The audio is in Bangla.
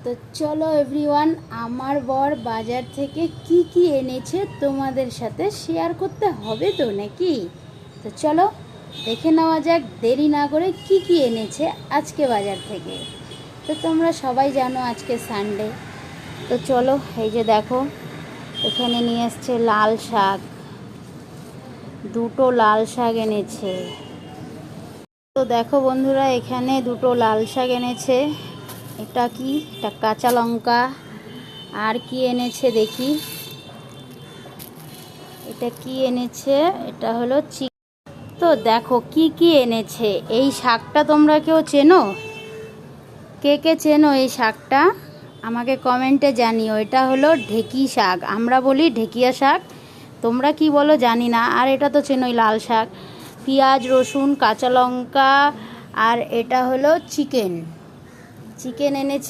তো চলো এভরিওয়ান, আমার বর বাজার থেকে কি কি এনেছে তোমাদের সাথে শেয়ার করতে হবে তো নাকি। তো চলো দেখে নেওয়া যাক দেরি না করে কি কি এনেছে আজকে বাজার থেকে। তো তোমরা সবাই জানো আজকে সানডে। তো চলো এই যে দেখো, এখানে নিয়ে এসছে লাল শাক, দুটো লাল শাক এনেছে। তো দেখো বন্ধুরা, এখানে দুটো লাল শাক এনেছে। এটা কি, এটা কাঁচা লঙ্কা। আর কি এনেছে দেখি, এটা কি এনেছে, এটা হলো তো দেখো কি কি এনেছে। এই শাকটা তোমরা কেউ চেনো? কে কে চেনো এই শাকটা আমাকে কমেন্টে জানিও। এটা হলো ঢেকি শাক, আমরা বলি ঢেকিয়া শাক, তোমরা কি বলো জানি না। আর এটা তো চেনোই লাল শাক। পেঁয়াজ, রসুন, কাঁচা লঙ্কা, আর এটা হলো চিকেন এনেছে।